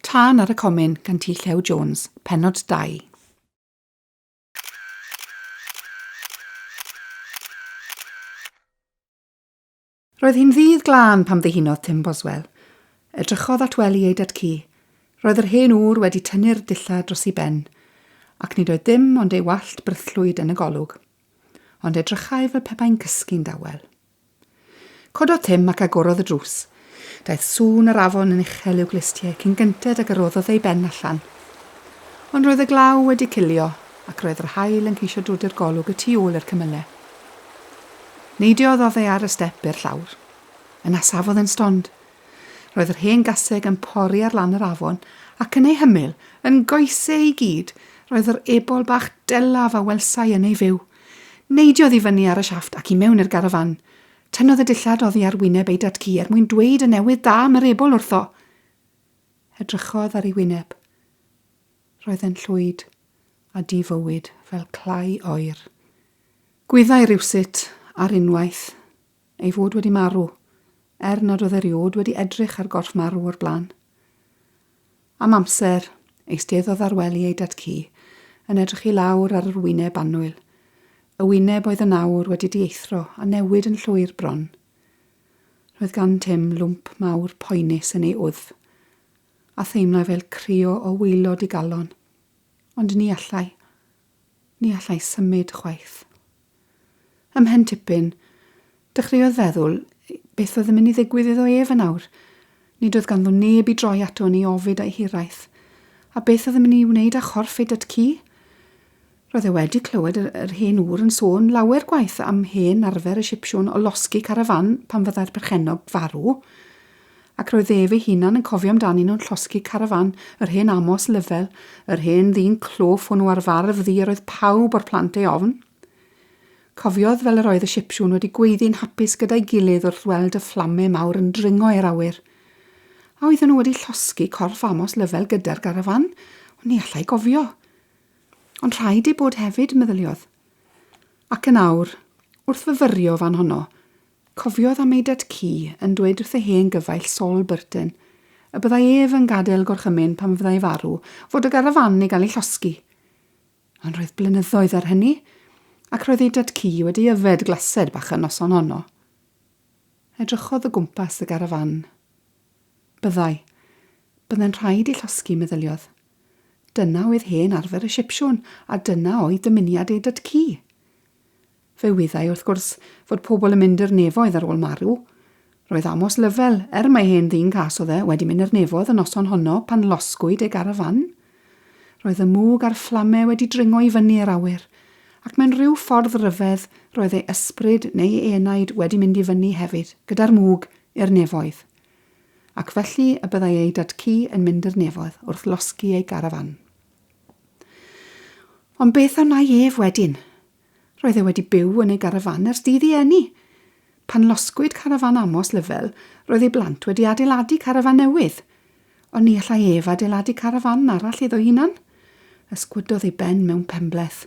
Tân ar y Comin gan Llew Jones, Pennod 2. Roedd hi'n ddydd glân pam ddihinodd Tim Boswell. Edrychodd at wely ei dadcu. Roedd yr hen ŵr wedi tynnu'r dilla dros ei ben, ac nid oedd dim ond ei wallt brythlwyd yn y golwg. Ond edrychai fel pe bai'n cysgu'n dawel. Cododd Tim ac agorodd y drws. Daeth sŵn yr afon yn uchel i'w glistiau cyn gynted ac arroddodd ei ben allan. Ond roedd y glaw wedi cilio ac roedd yr haul yn ceisio dod i'r golwg y tu ôl i'r cymylau. Neidiodd oedd ei ar y step i'r llawr. Yna safodd yn stond. Roedd yr hen gaseg yn pori ar lan yr afon ac yn ei hymyl, yn goesau i gyd, roedd yr ebol bach delaf a welsau yn ei fyw. Neidiodd i fyny ar y siafft ac i mewn i'r garafan. Tynnodd y dillad oddi ar wyneb ei dadcu mwyn dweud y newydd da am yr ebol wrtho. Edrychodd ar ei wyneb. Roedd e'n llwyd a difywyd fel clai oer. Gwyddai rywsut ar unwaith ei fod wedi marw, nad oedd eriod wedi edrych ar gorff marw o'r blaen. Am amser, eisteddodd ar wely ei dadcu, yn edrych i lawr ar yr wyneb annwyl. Y wyneb oedd yn awr wedi dieithro a newid yn llwyr bron. Roedd gan Tim lwmp mawr poenus yn ei wddf, a theimlau fel crio o waelod i galon. Ond ni allai symud chwaith. Ymhen tipyn, dechreuodd feddwl beth oedd yn mynd i ddigwydd iddo ef yn awr. Nid oedd ganddo neb i droi ato ni ofid a'i hiraeth. A beth oedd yn mynd i wneud â chorff ei dadcu? Roedd e wedi clywed yr hen ŵr yn sôn lawer gwaith am hen arfer y Sipsiwn o losgu carafan pan fyddai'r perchenog farw, ac roedd ef ei hunan yn cofio amdani nhw'n llosgu carafan yr hen Amos Lyfel, yr hen ddyn cloff hwnnw ar farf ddir oedd pawb o'r plant ei ofn. Cofiodd fel yr oedd y Sipsiwn wedi gweiddi'n hapus gyda'i gilydd wrth weld y fflamau mawr yn dringo i'r awyr. A oedden nhw wedi llosgu corff Amos Lyfel gyda'r garafan, ond ni allai gofio. Ond rhaid ei bod hefyd, meddyliodd. Ac yn awr, wrth fyfyrio fan honno, cofiodd am ei dadcu yn dweud wrth y hen gyfaill Sol Burton, y byddai ef yn gadael gorchymyn pan fyddai farw, fod y garafan i gael ei llosgu. Ond roedd blynyddoedd ar hynny, ac roedd ei dadcu wedi yfed glased bach yn noson honno. Edrychodd y gwmpas y garafan. Byddai'n rhaid ei llosgu, meddyliodd. Dyna oedd hen arfer y Sipsiwn, a dyna oedd dymuniad ei dadcu. Fe wyddai wrth gwrs fod pobl yn mynd i'r nefoedd ar ôl marw. Roedd Amos Lyfel, mai hen ddyn casodd wedi mynd i'r nefoedd yn noson honno pan losgwyd ei garafan. Roedd y mwg a'r fflamau wedi dringo i fyny i'r awyr, ac mewn rhyw ffordd ryfedd roedd ei ysbryd neu ei enaid wedi mynd i fyny hefyd, gyda'r mwg i'r nefoedd. Ac felly y byddai ei dadcu yn mynd i'r nefoedd wrth losgu ei garafan. Ond beth am nai ef wedyn? Roedd e wedi byw yn ei garafan ers dydd i eni. Pan losgwyd carafan Amos Lyfel, roedd ei blant wedi adeiladu carafan newydd. Ond ni allai ef adeiladu carafan arall iddo hunan? Ysgwydodd ei ben mewn penbleth.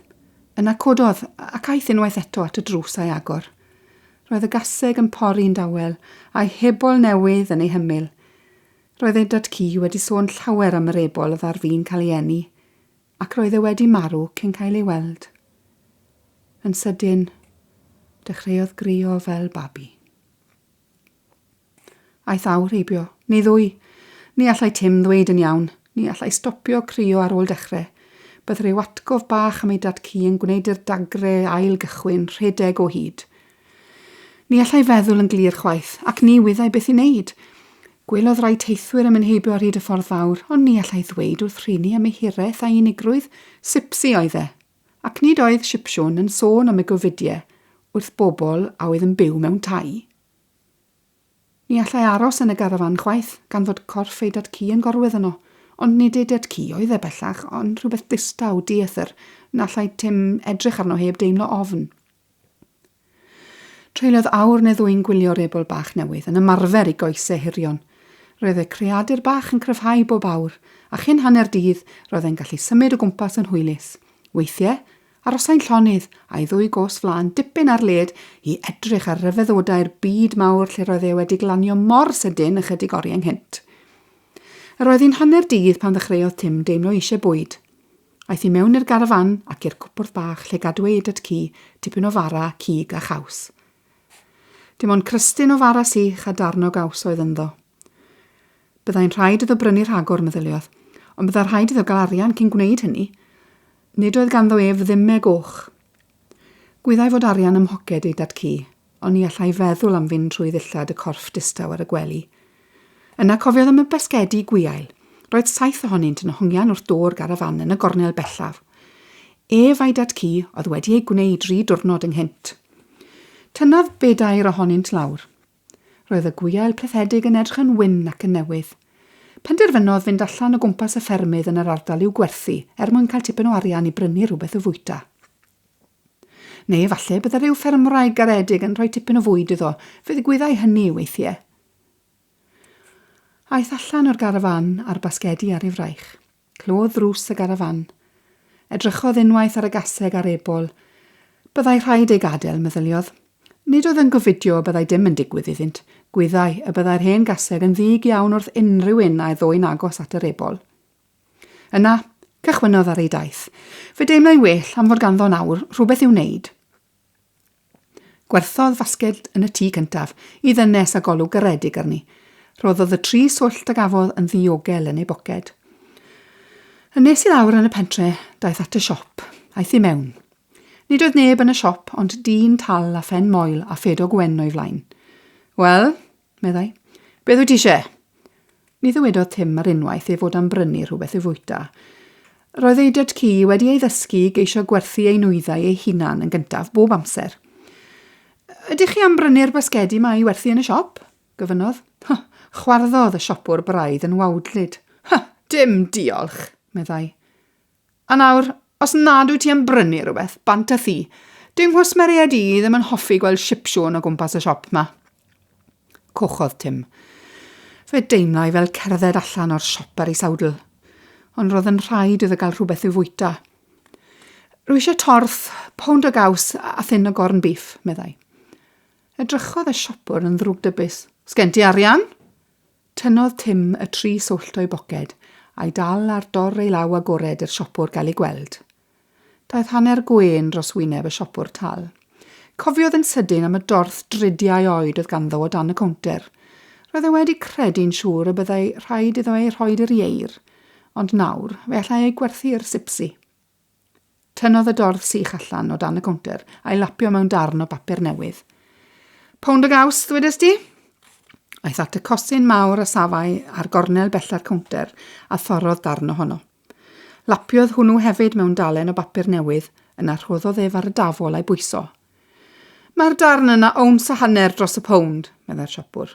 Yna cododd ac aeth unwaith eto at y drws a'i agor. Roedd y gaseg yn pori'n dawel a'i hebol newydd yn ei hymyl. Roedd ei dadcu wedi sôn llawer am yr ebol oedd ar fi'n cael ei eni, ac roedd e wedi marw cyn cael ei weld. Yn sydyn, dechreuodd grio fel babi. Aeth awr heibio, ni ddwy. Ni allai Tim ddweud yn iawn, ni allai stopio crio ar ôl dechrau. Bydd rhyw atgof bach am ei dadcu yn gwneud i'r dagrau ail gychwyn rhedeg o hyd. Ni allai feddwl yn glir chwaith, ac ni wyddai beth i wneud. Gwelodd rai teithwyr yn mynd heibio ar hyd y ffordd fawr, ond ni allai ddweud wrth rhini am ei hiraeth a unigrwydd, sipsi oedd e, ac nid oedd Sipsiwn yn sôn am y gofidiau wrth bobl a oedd yn byw mewn tai. Ni allai aros yn y garafan chwaith, gan fod corff ei dadcu yn gorwedd yno, ond nid ei dadcu oedd e bellach, ond rhywbeth distaw diethyr, na allai Tim edrych arno heb deimlo ofn. Treuliodd awr neu ddwy'n gwylio'r ebol bach newydd yn ymarfer i goesau hirion. Roedd y creadur bach yn cryfhau bob awr, a chyn hanner dydd roedd e'n gallu symud o gwmpas yn hwylus. Weithiau, arosai'n llonydd a'i ddwy gos flaen dipyn ar led i edrych ar ryfeddodau'r byd mawr lle roedd e wedi glanio mor sydyn ychydig oriau nghynt. Yr oedd hi'n hanner dydd pan ddechreuodd Tim deimlo eisiau bwyd. Aeth hi mewn i'r garafan ac i'r cwpwrdd bach lle gadwyd at ci, tipyn o fara, cig a chaws. Dim ond crystyn o fara sych a darn o gaws oedd ynddo. Byddai'n rhaid iddo brynu rhagor, meddyliodd, ond byddai'n rhaid iddo gael arian cyn gwneud hynny. Nid oedd ganddo ef ddimau goch. Gwyddai fod arian ymhoced ei dad ci, ond ni allai feddwl am fynd trwy ddillad y corff distaw ar y gwely. Yna cofiodd am y basgedi gwiail. Roedd 7 ohonynt yn hongian wrth dôr garafan yn y gornel bellaf. Ef a'i dad ci oedd wedi ei gwneud 3 diwrnod ynghynt. Tynnodd bedair ohonynt lawr. Roedd y gwiail plethedig yn edrych yn wyn ac yn newydd. Penderfynodd fynd allan o gwmpas y ffermydd yn yr ardal i'w gwerthu mwyn cael tipyn o arian i brynu rhywbeth o fwyta. Neu falle bydde rhyw ffermwraig garedig yn rhoi tipyn o fwyd iddo, fe ddigwyddai hynny weithiau. Aeth allan o'r garafan a'r basgedi ar ei fraich. Clodd ddrws y garafan. Edrychodd unwaith ar y gaseg ar ebol. Byddai rhaid ei gadael, meddyliodd. Nid oedd yn gofidio y byddai dim yn digwydd iddynt. Gwyddai y byddai'r hen gaseg yn ddig iawn wrth unrhyw un a'i ddwy'n agos at yr ebol. Yna, cychwynodd ar ei daith. Fe deimlai'n well am fod ganddo nawr rhywbeth i'w wneud. Gwerthodd fasged yn y tŷ cyntaf i ddynes a golwg garedig arni. Roddodd y 3 swllt a gafodd yn ddiogel yn ei boced. Nes i lawr yn y pentre, daeth at y siop, aeth i mewn. Nid oedd neb yn y siop, ond dyn tal a phen moel a ffedo gwen o'i flaen. Wel, meddai, beth wyt ti eisiau? Ni ddywedodd Tim ar unwaith ei fod am brynu rhywbeth i fwyta. Roedd ei dad ci wedi ei ddysgu geisio gwerthu ei nwyddau ei hunan yn gyntaf bob amser. Ydych chi am brynu'r basgedi mae i werthu yn y siop? Gyfynodd. Chwarddodd y siopwr braidd yn wawdlyd. Dim diolch, meddai. A nawr, os nad wyt ti am brynu rhywbeth, bant a thi, dim hwsmeriad i ddim yn hoffi gweld sipsiwn o gwmpas y siop yma. Cochodd Tim. Fe deimlai fel cerdded allan o'r siop ar ei sawdl, ond roedd yn rhaid iddo gael rhywbeth i'w fwyta. Rwy eisiau torth, pound o gaws a thyn o gorn beef, meddai. Edrychodd y siopwr yn ddrwg dybus. Sgen ti arian? Tynnodd Tim y 3 swllt o'i boced a'i dal ar dor ei law agored i'r siopwr gael ei gweld. Daeth hanner gwên dros wyneb y siopwr tal. Cofiodd yn sydyn am y dorth dridiau oed oedd ganddo o dan y cownter. Roedd e wedi credu'n siŵr y byddai rhaid iddo ei rhoid yr ieir, ond nawr fe allai ei gwerthu'r sipsi. Tynnodd y dorth sych allan o dan y cownter a'i lapio mewn darn o bapur newydd. Pound o gaws, ddwedais di? Aeth at y cosyn mawr a safau ar gornel bella'r cownter a thorodd darn ohono. Lapiodd hwnnw hefyd mewn dalen o bapur newydd yna rhoddodd ef ar y dafol a'i bwyso. Mae'r darn yna owns a hanner dros y pound, meddai'r siopwr.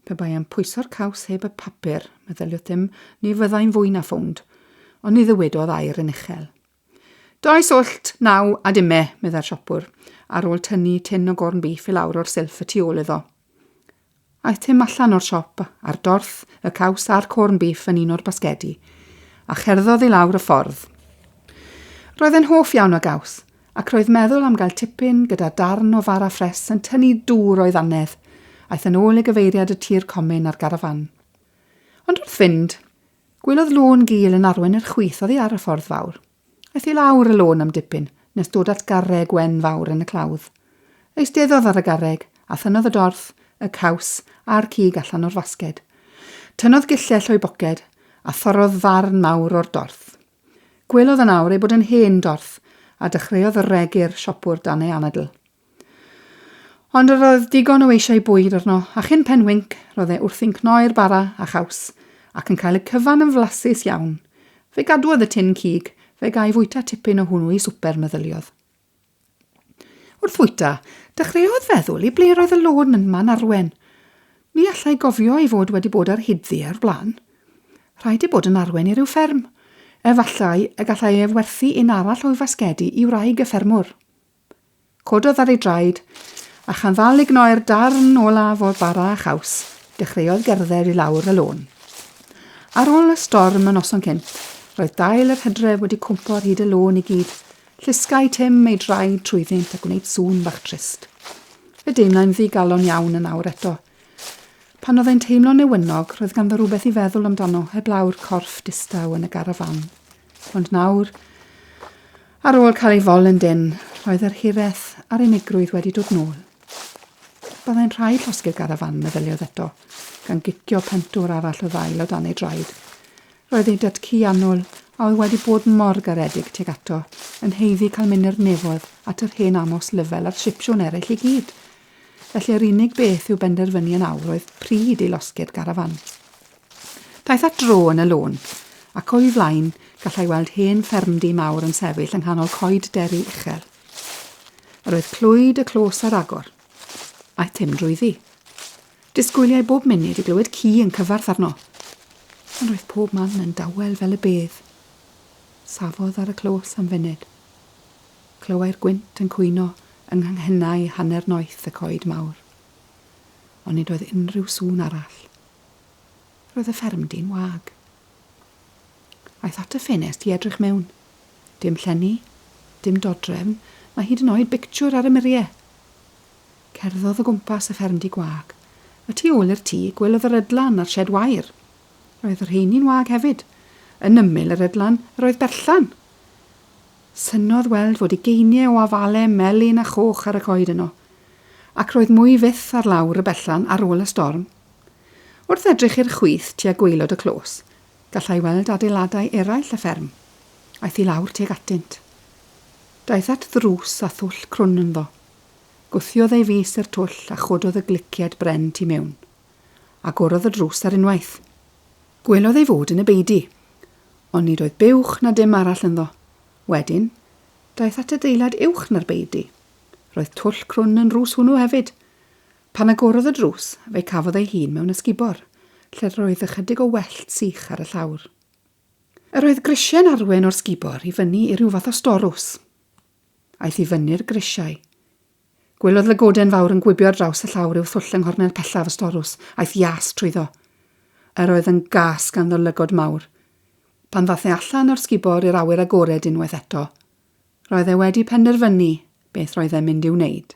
Pe bai am pwyso'r caws heb y papur, meddylio Tim, ni fyddai'n fwy na ffownd, ond ni ddywedodd air yn uchel. 2 swllt, 9 a 10, meddai'r siopwr, ar ôl tynnu tin o gorn beef i lawr o'r Celf y tu ôl iddo. Aeth Tim allan o'r siop a'r dorth, y caws a'r corn beef yn un o'r basgedi, a cherddodd i lawr y ffordd. Roedd e'n hoff iawn o gaws, ac roedd meddwl am gael tipyn gyda darn o fara ffres yn tynnu dŵr o'i ddannedd, aeth yn ôl i gyfeiriad y tir Comin ar garafan. Ond wrth fynd, gwelodd lôn gul yn arwen i'r chwith oddi ar y ffordd fawr. Aeth i lawr y lôn am dipyn, nes dod at garreg wen fawr yn y clawdd. Eisteddodd ar y garreg, a thynnodd y dorth, y caws a'r cig allan o'r fasged. Tynnodd gillell o'i boced a thorodd ddarn mawr o'r dorth. Gwelodd yn awr ei bod yn hen dorth a dechreuodd y regu'r siopwr dan ei anadl. Ond yr oedd digon o eisiau bwyd arno a chyn pen winc roedd e wrthi'n cnoi'r bara a chaws ac yn cael y cyfan yn flasus iawn. Fe gadwodd y tin cig, fe gai fwyta tipyn o hwnnw i swper, meddyliodd. Wrth fwyta, dechreuodd feddwl i ble roedd y lôn yn man arwen. Ni allai gofio ei fod wedi bod ar hyddi ar blaen. Rhaid i bod yn arwen i ryw fferm. Efallai y gallai ef werthu un arall o'i fasgedi i wraig y ffermwr. Cododd ar ei draed, a chan ddal i gnoi'r darn olaf o'r bara a chaws, dechreuodd gerdded i lawr y lôn. Ar ôl y storm y noson cynt, roedd dail yr hydref wedi cwmpo ar hyd y lôn i gyd. Llusgai Tim ei draed trwyddynt a gwneud sŵn bach trist. Fe deimlai'n ddigalon iawn yn awr eto. Pan oedd e'n teimlo'n newynog, roedd ganddo rhywbeth i feddwl amdano heb lawr corff distaw yn y garafan. Ond nawr, ar ôl cael ei fol yn dyn, roedd yr hireth a'r unigrwydd wedi dod nôl. Byddai'n rhaid llosgi'r garafan, meddyliodd eto, gan gicio pentwr arall o ddail o dan ei draed. Roedd ei datcu annwl a oedd wedi bod mor garedig tuag ato, yn heiddi cael munud nefodd at yr hen amos lyfel a'r sipsiwn eraill i gyd. Felly yr unig beth yw benderfynu yn awr oedd pryd i losgi'r garafan. Daeth at dro yn y lôn, ac o'i flaen gallai weld hen ffermdy mawr yn sefyll yng nghanol coed deri uchel. Yr oedd clwyd y clos ar agor, a tym drwyddi. Disgwyliau bob munud i glywed ci yn cyfarth arno, ond roedd pob man yn dawel fel y bedd. Safodd ar y clos am funud. Clywai'r gwynt yn cwyno yng nghanghennau hanner noeth y coed mawr. Ond nid oedd unrhyw sŵn arall. Roedd y ffermdy'n wag. Aeth at y ffenest i edrych mewn. Dim llenni, dim dodrefn, mae hyd yn oed bictiwr ar y muriau. Cerddodd o gwmpas y ffermdy gwag. Y tu ôl i'r tŷ gwelodd yr ydlan a'r sied wair. Roedd yr heini'n wag hefyd. Yn ymyl yr ydlan, yr oedd berllan. Synodd weld fod ei geiniau o afalau melyn a choch ar y coed yno, ac roedd mwy fyth ar lawr y bellan ar ôl y storm. Wrth edrych i'r chwith tua gwaelod y clos, gallai weld adeiladau eraill y fferm. Aeth i lawr tuag atynt. Daeth at ddrws a thwll crwn ynddo. Gwthiodd ei fus i'r twll a chododd y gliciad bren tu mewn. Agorodd y drws ar unwaith. Gwelodd ei fod yn y beidi, ond nid oedd buwch na dim arall ynddo. Wedyn, daeth at y deilad uwch na'r beidi. Roedd twll crwn yn drws hwnnw hefyd. Pan agorodd y drws, fe cafodd ei hun mewn ysgubor, lle roedd ychydig o wellt sych ar y llawr. Yr oedd grisiau'n arwen o'r sgubor i fyny i ryw fath o storws. Aeth i fyny'r grisiau. Gwelodd lygoden fawr yn gwibio ar draws y llawr i'w thwll yng nghornel pellaf y storws, aeth ias trwyddo. Yr oedd yn gas ganddo lygod mawr. Pan ddath e allan o'r sgubor i'r awyr agored unwaith eto, roedd e wedi penderfynu beth roedd e'n mynd i'w wneud.